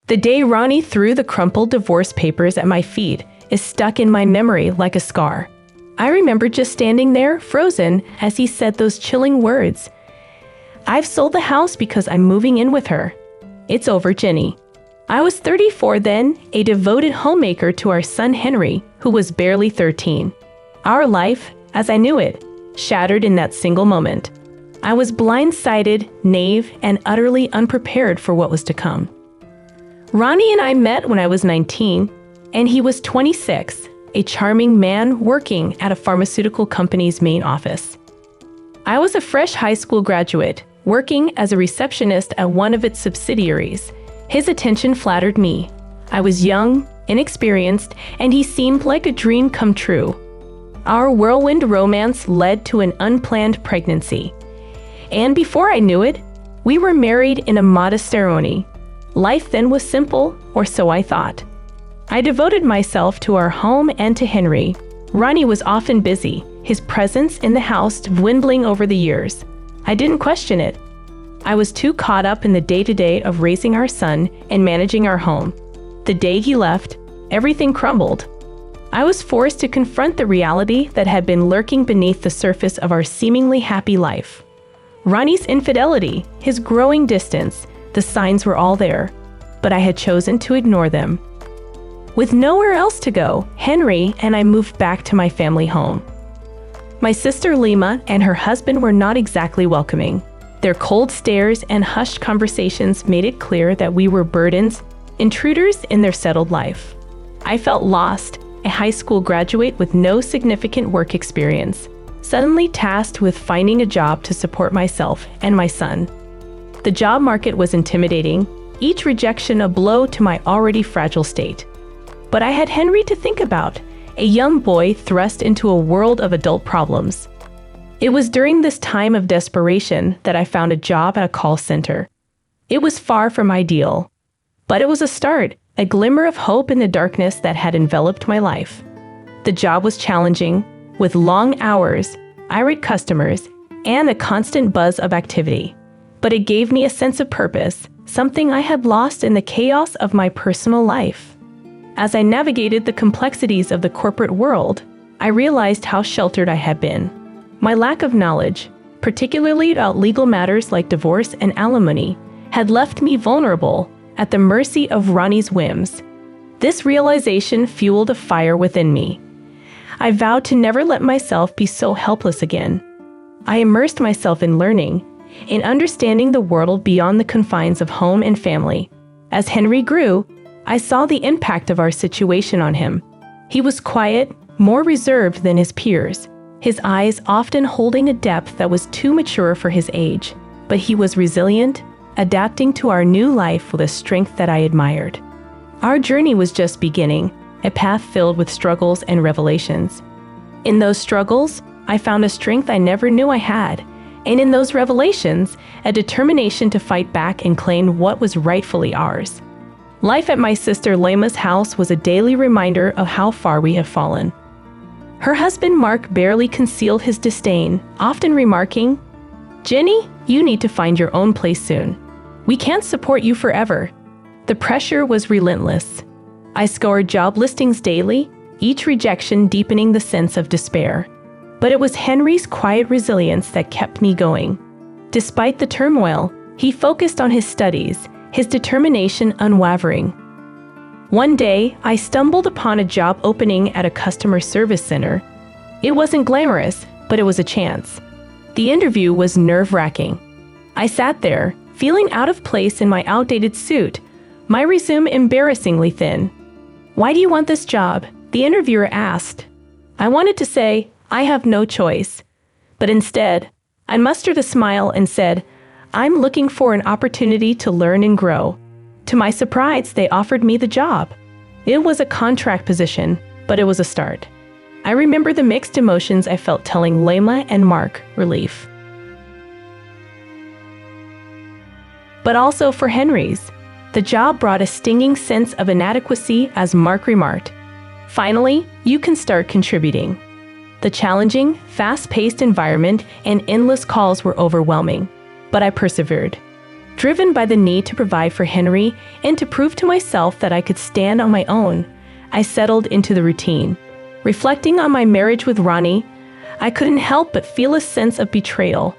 The day Ronnie threw the crumpled divorce papers at my feet is stuck in my memory like a scar. I remember just standing there, frozen, as he said those chilling words. "I've sold the house because I'm moving in with her. It's over, Jenny." I was 34 then, a devoted homemaker to our son Henry, who was barely 13. Our life, as I knew it, shattered in that single moment. I was blindsided, naive, and utterly unprepared for what was to come. Ronnie and I met when I was 19, and he was 26, a charming man working at a pharmaceutical company's main office. I was a fresh high school graduate, working as a receptionist at one of its subsidiaries. His attention flattered me. I was young, inexperienced, and he seemed like a dream come true. Our whirlwind romance led to an unplanned pregnancy. And before I knew it, we were married in a modest ceremony. Life then was simple, or so I thought. I devoted myself to our home and to Henry. Ronnie was often busy, his presence in the house dwindling over the years. I didn't question it. I was too caught up in the day-to-day of raising our son and managing our home. The day he left, everything crumbled. I was forced to confront the reality that had been lurking beneath the surface of our seemingly happy life. Ronnie's infidelity, his growing distance, the signs were all there, but I had chosen to ignore them. With nowhere else to go, Henry and I moved back to my family home. My sister Lima and her husband were not exactly welcoming. Their cold stares and hushed conversations made it clear that we were burdens, intruders in their settled life. I felt lost, a high school graduate with no significant work experience, suddenly tasked with finding a job to support myself and my son. The job market was intimidating, each rejection a blow to my already fragile state. But I had Henry to think about, a young boy thrust into a world of adult problems. It was during this time of desperation that I found a job at a call center. It was far from ideal, but it was a start, a glimmer of hope in the darkness that had enveloped my life. The job was challenging, with long hours, irate customers, and a constant buzz of activity. But it gave me a sense of purpose, something I had lost in the chaos of my personal life. As I navigated the complexities of the corporate world, I realized how sheltered I had been. My lack of knowledge, particularly about legal matters like divorce and alimony, had left me vulnerable, at the mercy of Ronnie's whims. This realization fueled a fire within me. I vowed to never let myself be so helpless again. I immersed myself in learning, in understanding the world beyond the confines of home and family. As Henry grew, I saw the impact of our situation on him. He was quiet, more reserved than his peers, his eyes often holding a depth that was too mature for his age. But he was resilient, adapting to our new life with a strength that I admired. Our journey was just beginning, a path filled with struggles and revelations. In those struggles, I found a strength I never knew I had, and in those revelations, a determination to fight back and claim what was rightfully ours. Life at my sister Lima's house was a daily reminder of how far we have fallen. Her husband Mark barely concealed his disdain, often remarking, "Jenny, you need to find your own place soon. We can't support you forever." The pressure was relentless. I scoured job listings daily, each rejection deepening the sense of despair. But it was Henry's quiet resilience that kept me going. Despite the turmoil, he focused on his studies, his determination unwavering. One day, I stumbled upon a job opening at a customer service center. It wasn't glamorous, but it was a chance. The interview was nerve-wracking. I sat there, feeling out of place in my outdated suit, my resume embarrassingly thin. "Why do you want this job?" the interviewer asked. I wanted to say, "I have no choice." But instead, I mustered a smile and said, "I'm looking for an opportunity to learn and grow." To my surprise, they offered me the job. It was a contract position, but it was a start. I remember the mixed emotions I felt telling Lima and Mark, relief. But also for Henry's. The job brought a stinging sense of inadequacy as Mark remarked, "Finally, you can start contributing." The challenging, fast-paced environment and endless calls were overwhelming, but I persevered. Driven by the need to provide for Henry and to prove to myself that I could stand on my own, I settled into the routine. Reflecting on my marriage with Ronnie, I couldn't help but feel a sense of betrayal.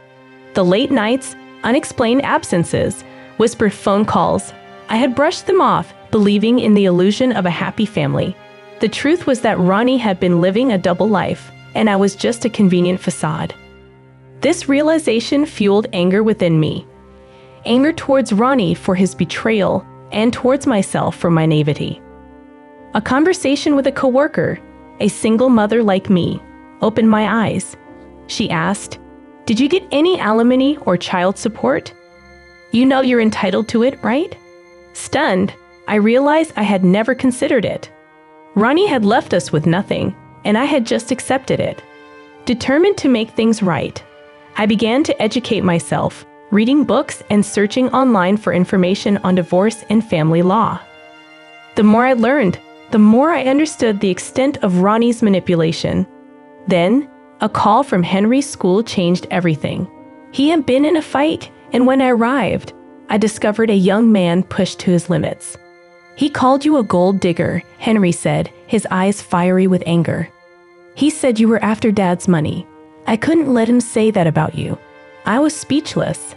The late nights, unexplained absences, whispered phone calls, I had brushed them off, believing in the illusion of a happy family. The truth was that Ronnie had been living a double life, and I was just a convenient facade. This realization fueled anger within me. Anger towards Ronnie for his betrayal and towards myself for my naivety. A conversation with a coworker, a single mother like me, opened my eyes. She asked, "Did you get any alimony or child support? You know you're entitled to it, right?" Stunned, I realized I had never considered it. Ronnie had left us with nothing, and I had just accepted it. Determined to make things right, I began to educate myself, reading books and searching online for information on divorce and family law. The more I learned, the more I understood the extent of Ronnie's manipulation. Then, a call from Henry's school changed everything. He had been in a fight, and when I arrived, I discovered a young man pushed to his limits. "He called you a gold digger," Henry said, his eyes fiery with anger. "He said you were after Dad's money. I couldn't let him say that about you." I was speechless.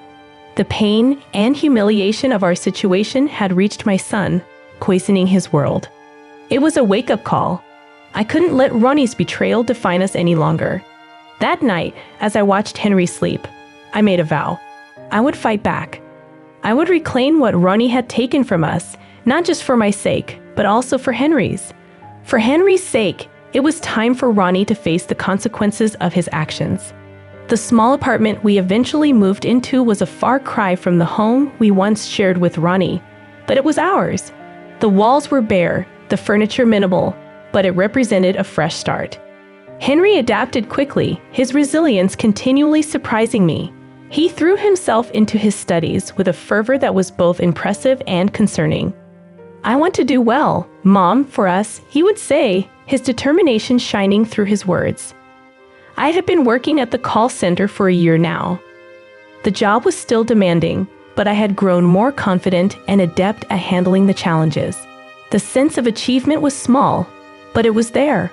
The pain and humiliation of our situation had reached my son, poisoning his world. It was a wake-up call. I couldn't let Ronnie's betrayal define us any longer. That night, as I watched Henry sleep, I made a vow. I would fight back. I would reclaim what Ronnie had taken from us, not just for my sake, but also for Henry's. For Henry's sake, it was time for Ronnie to face the consequences of his actions. The small apartment we eventually moved into was a far cry from the home we once shared with Ronnie, but it was ours. The walls were bare, the furniture minimal, but it represented a fresh start. Henry adapted quickly, his resilience continually surprising me. He threw himself into his studies with a fervor that was both impressive and concerning. "I want to do well, Mom, for us," he would say, his determination shining through his words. I had been working at the call center for a year now. The job was still demanding, but I had grown more confident and adept at handling the challenges. The sense of achievement was small, but it was there,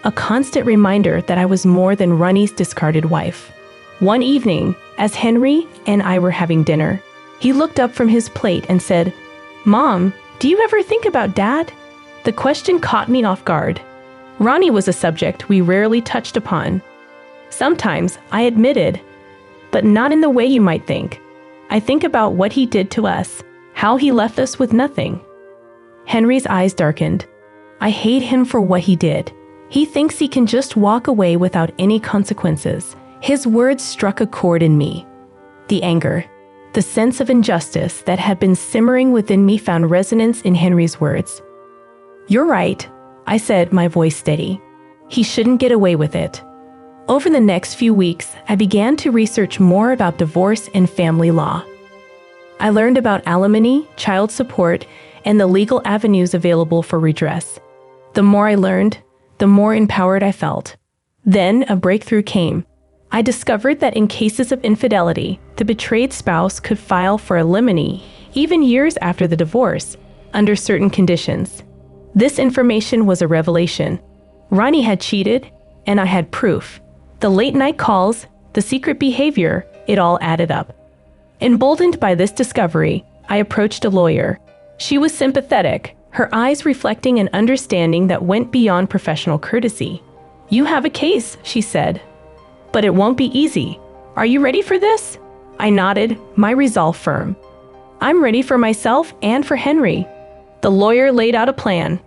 a constant reminder that I was more than Ronnie's discarded wife. One evening, as Henry and I were having dinner, he looked up from his plate and said, "Mom, do you ever think about Dad?" The question caught me off guard. Ronnie was a subject we rarely touched upon. Sometimes, I admitted, but not in the way you might think. I think about what he did to us, how he left us with nothing. Henry's eyes darkened. "I hate him for what he did. He thinks he can just walk away without any consequences." His words struck a chord in me. The anger, the sense of injustice that had been simmering within me found resonance in Henry's words. "You're right," I said, my voice steady. "He shouldn't get away with it." Over the next few weeks, I began to research more about divorce and family law. I learned about alimony, child support, and the legal avenues available for redress. The more I learned, the more empowered I felt. Then a breakthrough came. I discovered that in cases of infidelity, the betrayed spouse could file for alimony even years after the divorce, under certain conditions. This information was a revelation. Ronnie had cheated, and I had proof. The late-night calls, the secret behavior, it all added up. Emboldened by this discovery, I approached a lawyer. She was sympathetic, her eyes reflecting an understanding that went beyond professional courtesy. "You have a case," she said, "but it won't be easy. Are you ready for this?" I nodded, my resolve firm. "I'm ready for myself and for Henry." The lawyer laid out a plan.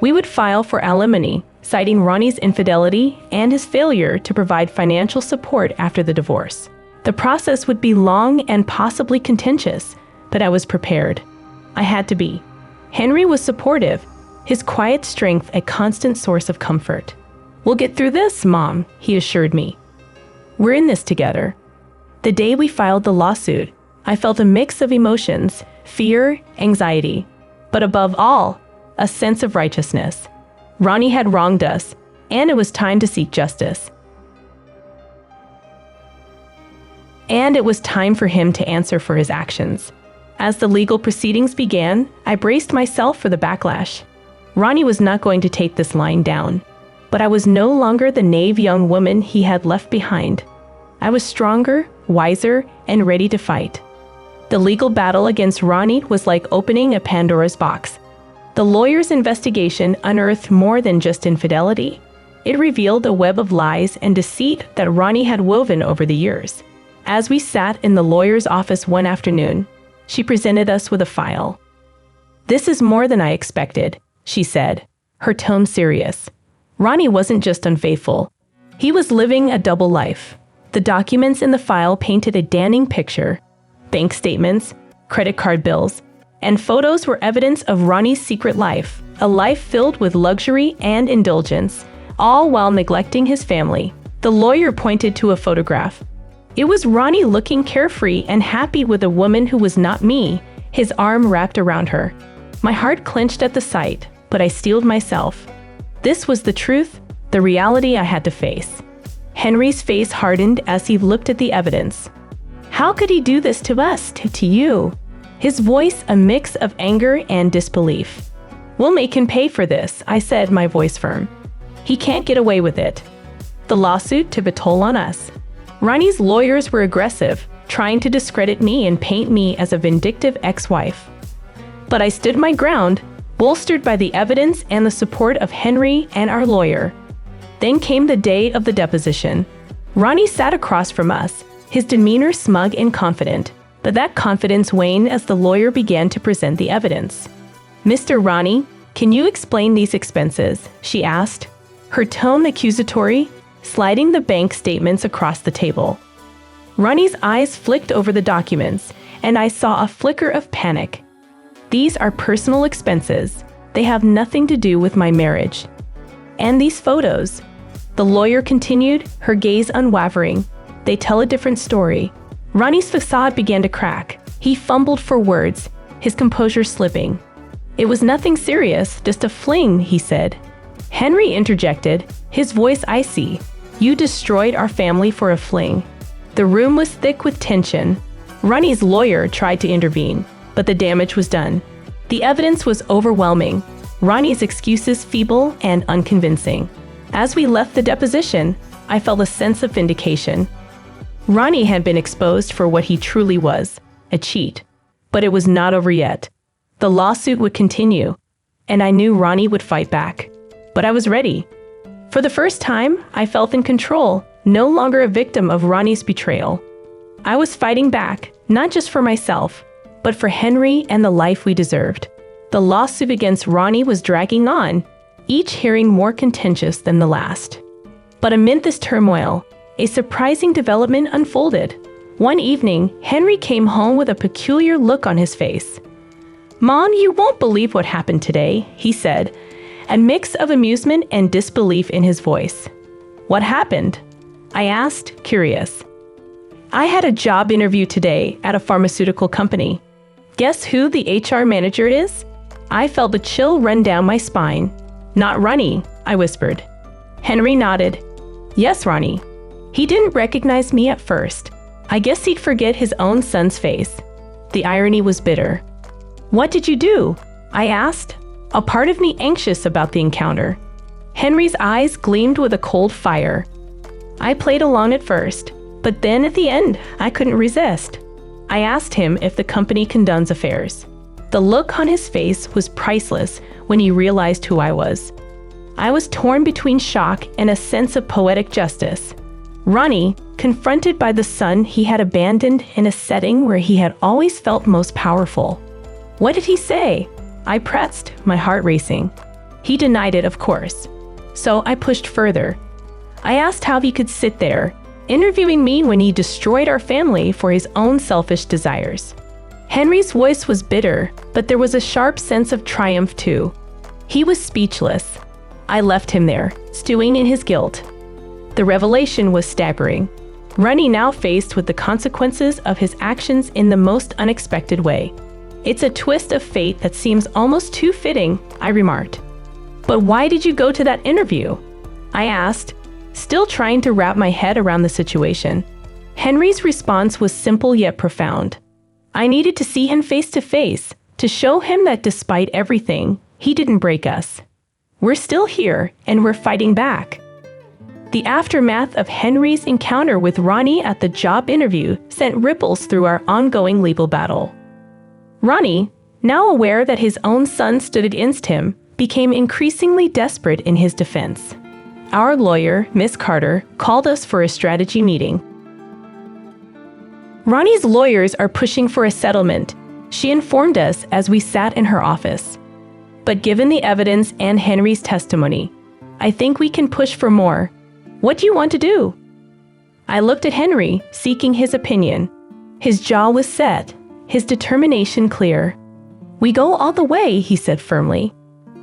We would file for alimony, citing Ronnie's infidelity and his failure to provide financial support after the divorce. The process would be long and possibly contentious, but I was prepared. I had to be. Henry was supportive, his quiet strength a constant source of comfort. "We'll get through this, Mom," he assured me. "We're in this together." The day we filed the lawsuit, I felt a mix of emotions, fear, anxiety, but above all, a sense of righteousness. Ronnie had wronged us, and it was time to seek justice. And it was time for him to answer for his actions. As the legal proceedings began, I braced myself for the backlash. Ronnie was not going to take this lying down. But I was no longer the naive young woman he had left behind. I was stronger, wiser, and ready to fight. The legal battle against Ronnie was like opening a Pandora's box. The lawyer's investigation unearthed more than just infidelity. It revealed a web of lies and deceit that Ronnie had woven over the years. As we sat in the lawyer's office one afternoon, she presented us with a file. "This is more than I expected," she said, her tone serious. Ronnie wasn't just unfaithful. He was living a double life. The documents in the file painted a damning picture. Bank statements, credit card bills, and photos were evidence of Ronnie's secret life, a life filled with luxury and indulgence, all while neglecting his family. The lawyer pointed to a photograph. It was Ronnie looking carefree and happy with a woman who was not me, his arm wrapped around her. My heart clenched at the sight, but I steeled myself. This was the truth, the reality I had to face. Henry's face hardened as he looked at the evidence. "How could he do this to us, to you?" His voice a mix of anger and disbelief. "We'll make him pay for this," I said, my voice firm. "He can't get away with it." The lawsuit took a toll on us. Ronnie's lawyers were aggressive, trying to discredit me and paint me as a vindictive ex-wife. But I stood my ground, bolstered by the evidence and the support of Henry and our lawyer. Then came the day of the deposition. Ronnie sat across from us, his demeanor smug and confident, but that confidence waned as the lawyer began to present the evidence. "Mr. Ronnie, can you explain these expenses?" she asked, her tone accusatory, sliding the bank statements across the table. Ronnie's eyes flicked over the documents, and I saw a flicker of panic. "These are personal expenses. They have nothing to do with my marriage." "And these photos," the lawyer continued, her gaze unwavering, "they tell a different story." Ronnie's facade began to crack. He fumbled for words, his composure slipping. "It was nothing serious, just a fling," he said. Henry interjected, his voice icy. "You destroyed our family for a fling." The room was thick with tension. Ronnie's lawyer tried to intervene, but the damage was done. The evidence was overwhelming, Ronnie's excuses feeble and unconvincing. As we left the deposition, I felt a sense of vindication. Ronnie had been exposed for what he truly was, a cheat. But it was not over yet. The lawsuit would continue, and I knew Ronnie would fight back. But I was ready. For the first time, I felt in control, no longer a victim of Ronnie's betrayal. I was fighting back, not just for myself, but for Henry and the life we deserved. The lawsuit against Ronnie was dragging on, each hearing more contentious than the last. But amid this turmoil, a surprising development unfolded. One evening, Henry came home with a peculiar look on his face. "Mom, you won't believe what happened today," he said, a mix of amusement and disbelief in his voice. "What happened?" I asked, curious. "I had a job interview today at a pharmaceutical company. Guess who the HR manager is?" I felt a chill run down my spine. "Not Ronnie," I whispered. Henry nodded. "Yes, Ronnie. He didn't recognize me at first. I guess he'd forget his own son's face." The irony was bitter. "What did you do?" I asked, a part of me anxious about the encounter. Henry's eyes gleamed with a cold fire. "I played along at first, but then at the end, I couldn't resist." I asked him if the company condones affairs. The look on his face was priceless when he realized who I was. I was torn between shock and a sense of poetic justice. Ronnie, confronted by the son he had abandoned in a setting where he had always felt most powerful. "What did he say?" I pressed, my heart racing. He denied it, of course. So I pushed further. I asked how he could sit there, interviewing me when he destroyed our family for his own selfish desires. Henry's voice was bitter, but there was a sharp sense of triumph too. He was speechless. I left him there, stewing in his guilt. The revelation was staggering. Ronnie now faced with the consequences of his actions in the most unexpected way. "It's a twist of fate that seems almost too fitting," I remarked. "But why did you go to that interview?" I asked, still trying to wrap my head around the situation. Henry's response was simple yet profound. I needed to see him face to face, to show him that despite everything, he didn't break us. We're still here, and we're fighting back. The aftermath of Henry's encounter with Ronnie at the job interview sent ripples through our ongoing legal battle. Ronnie, now aware that his own son stood against him, became increasingly desperate in his defense. Our lawyer, Miss Carter, called us for a strategy meeting. Ronnie's lawyers are pushing for a settlement, she informed us as we sat in her office. But given the evidence and Henry's testimony, I think we can push for more. What do you want to do? I looked at Henry, seeking his opinion. His jaw was set, his determination clear. We go all the way, he said firmly.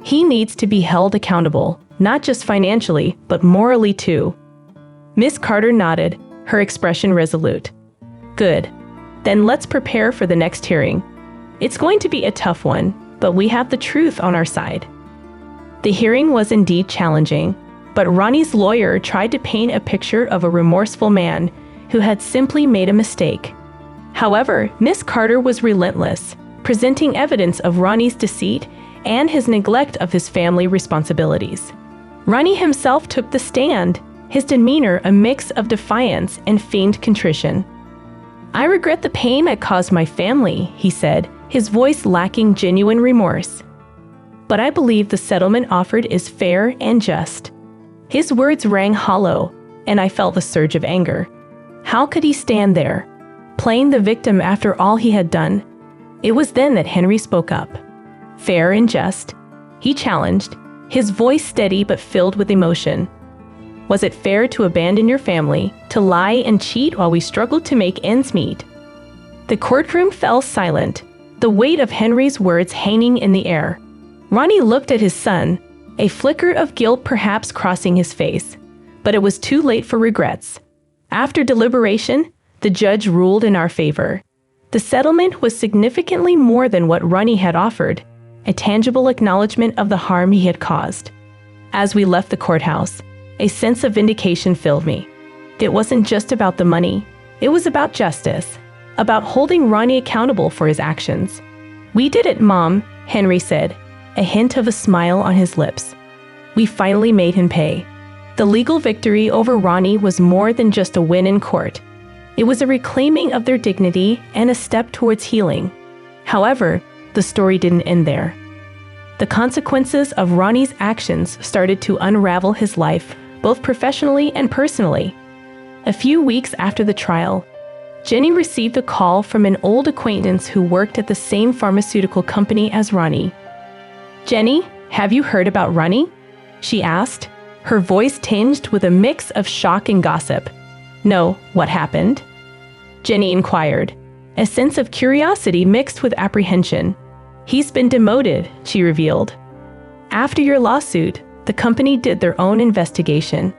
He needs to be held accountable, not just financially, but morally too. Miss Carter nodded, her expression resolute. Good. Then let's prepare for the next hearing. It's going to be a tough one, but we have the truth on our side. The hearing was indeed challenging, but Ronnie's lawyer tried to paint a picture of a remorseful man who had simply made a mistake. However, Miss Carter was relentless, presenting evidence of Ronnie's deceit and his neglect of his family responsibilities. Ronnie himself took the stand, his demeanor a mix of defiance and feigned contrition. I regret the pain I caused my family, he said, his voice lacking genuine remorse. But I believe the settlement offered is fair and just. His words rang hollow, and I felt the surge of anger. How could he stand there, playing the victim after all he had done? It was then that Henry spoke up. Fair and just, he challenged, his voice steady but filled with emotion. Was it fair to abandon your family, to lie and cheat while we struggled to make ends meet? The courtroom fell silent, the weight of Henry's words hanging in the air. Ronnie looked at his son, a flicker of guilt perhaps crossing his face, but it was too late for regrets. After deliberation, the judge ruled in our favor. The settlement was significantly more than what Ronnie had offered, a tangible acknowledgement of the harm he had caused. As we left the courthouse, a sense of vindication filled me. It wasn't just about the money, it was about justice, about holding Ronnie accountable for his actions. We did it, Mom, Henry said, a hint of a smile on his lips. We finally made him pay. The legal victory over Ronnie was more than just a win in court. It was a reclaiming of their dignity and a step towards healing. However, the story didn't end there. The consequences of Ronnie's actions started to unravel his life, both professionally and personally. A few weeks after the trial, Jenny received a call from an old acquaintance who worked at the same pharmaceutical company as Ronnie. Jenny, have you heard about Ronnie? She asked, her voice tinged with a mix of shock and gossip. No, what happened? Jenny inquired, a sense of curiosity mixed with apprehension. He's been demoted, she revealed. After your lawsuit, the company did their own investigation.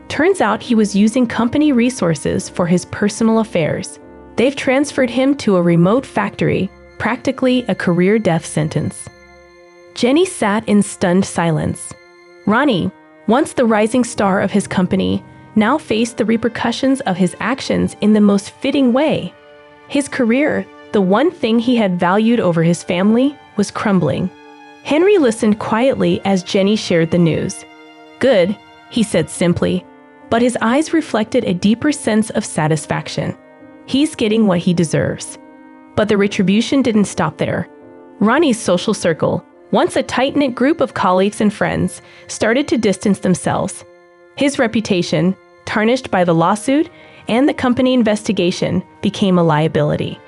Turns out he was using company resources for his personal affairs. They've transferred him to a remote factory, practically a career death sentence. Jenny sat in stunned silence. Ronnie, once the rising star of his company, now faced the repercussions of his actions in the most fitting way. His career, the one thing he had valued over his family, was crumbling. Henry listened quietly as Jenny shared the news. Good, he said simply, but his eyes reflected a deeper sense of satisfaction. He's getting what he deserves. But the retribution didn't stop there. Ronnie's social circle, once a tight-knit group of colleagues and friends, started to distance themselves. His reputation, tarnished by the lawsuit and the company investigation, became a liability.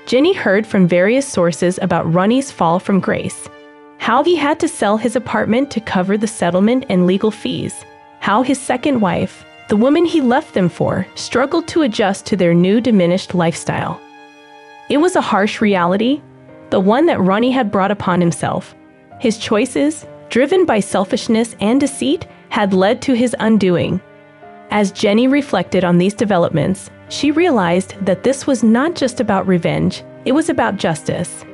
Jenny heard from various sources about Ronnie's fall from grace. How he had to sell his apartment to cover the settlement and legal fees. How his second wife, the woman he left them for, struggled to adjust to their new diminished lifestyle. It was a harsh reality, the one that Ronnie had brought upon himself. His choices, driven by selfishness and deceit, had led to his undoing. As Jenny reflected on these developments, she realized that this was not just about revenge, it was about justice.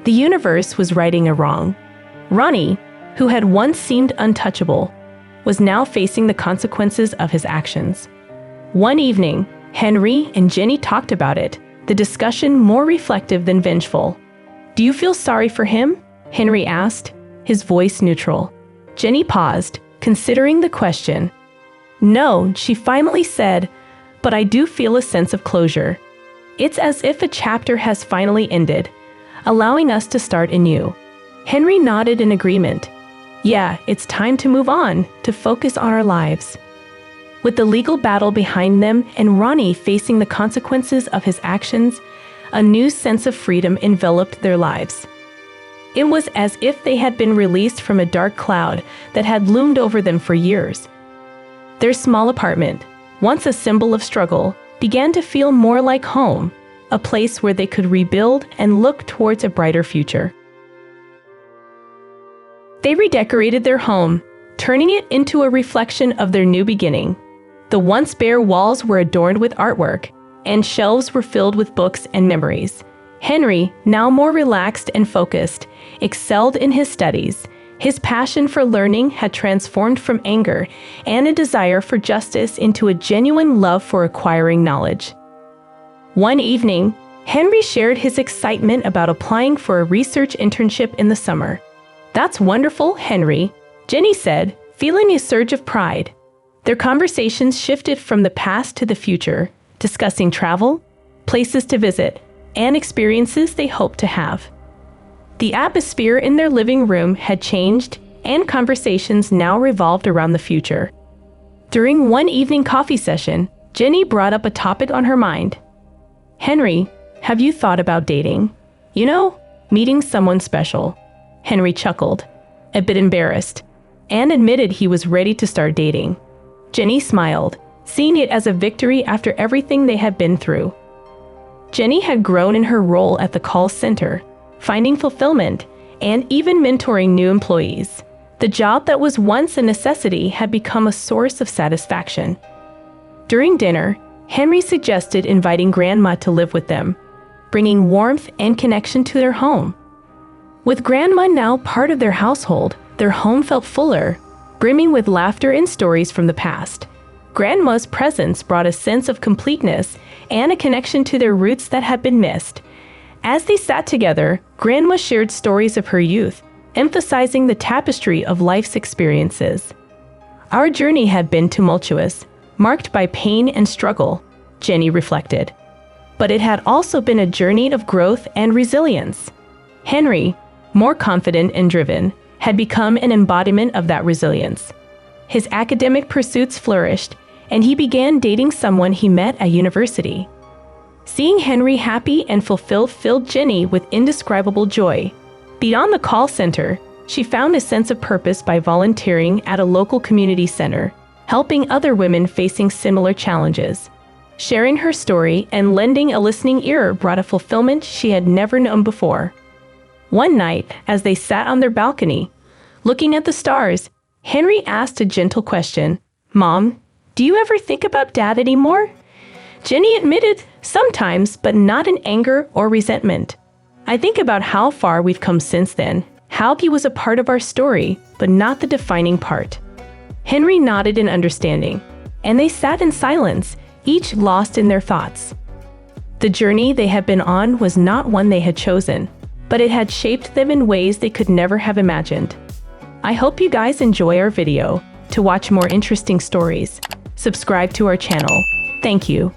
The universe was righting a wrong. Ronnie, who had once seemed untouchable, was now facing the consequences of his actions. One evening, Henry and Jenny talked about it, the discussion more reflective than vengeful. "Do you feel sorry for him?" Henry asked, his voice neutral. Jenny paused, considering the question. "No," she finally said, "but I do feel a sense of closure. It's as if a chapter has finally ended, allowing us to start anew." Henry nodded in agreement. "Yeah, it's time to move on, to focus on our lives." With the legal battle behind them and Ronnie facing the consequences of his actions, a new sense of freedom enveloped their lives. It was as if they had been released from a dark cloud that had loomed over them for years. Their small apartment, once a symbol of struggle, began to feel more like home, a place where they could rebuild and look towards a brighter future. They redecorated their home, turning it into a reflection of their new beginning. The once bare walls were adorned with artwork, and shelves were filled with books and memories. Henry, now more relaxed and focused, excelled in his studies. His passion for learning had transformed from anger and a desire for justice into a genuine love for acquiring knowledge. One evening, Henry shared his excitement about applying for a research internship in the summer. "That's wonderful, Henry," Jenny said, feeling a surge of pride. Their conversations shifted from the past to the future, discussing travel, places to visit, and experiences they hoped to have. The atmosphere in their living room had changed, and conversations now revolved around the future. During one evening coffee session, Jenny brought up a topic on her mind. "Henry, have you thought about dating? You know, meeting someone special." Henry chuckled, a bit embarrassed, and admitted he was ready to start dating. Jenny smiled, seeing it as a victory after everything they had been through. Jenny had grown in her role at the call center, finding fulfillment, and even mentoring new employees. The job that was once a necessity had become a source of satisfaction. During dinner, Henry suggested inviting Grandma to live with them, bringing warmth and connection to their home. With Grandma now part of their household, their home felt fuller, brimming with laughter and stories from the past. Grandma's presence brought a sense of completeness and a connection to their roots that had been missed. As they sat together, Grandma shared stories of her youth, emphasizing the tapestry of life's experiences. "Our journey had been tumultuous, marked by pain and struggle," Jenny reflected. "But it had also been a journey of growth and resilience." Henry, more confident and driven, had become an embodiment of that resilience. His academic pursuits flourished, and he began dating someone he met at university. Seeing Henry happy and fulfilled filled Jenny with indescribable joy. Beyond the call center, she found a sense of purpose by volunteering at a local community center, helping other women facing similar challenges. Sharing her story and lending a listening ear brought a fulfillment she had never known before. One night, as they sat on their balcony, looking at the stars, Henry asked a gentle question. "Mom, do you ever think about Dad anymore?" Jenny admitted, "Sometimes, but not in anger or resentment. I think about how far we've come since then, how he was a part of our story, but not the defining part." Henry nodded in understanding, and they sat in silence, each lost in their thoughts. The journey they had been on was not one they had chosen, but it had shaped them in ways they could never have imagined. I hope you guys enjoy our video. To watch more interesting stories, subscribe to our channel. Thank you.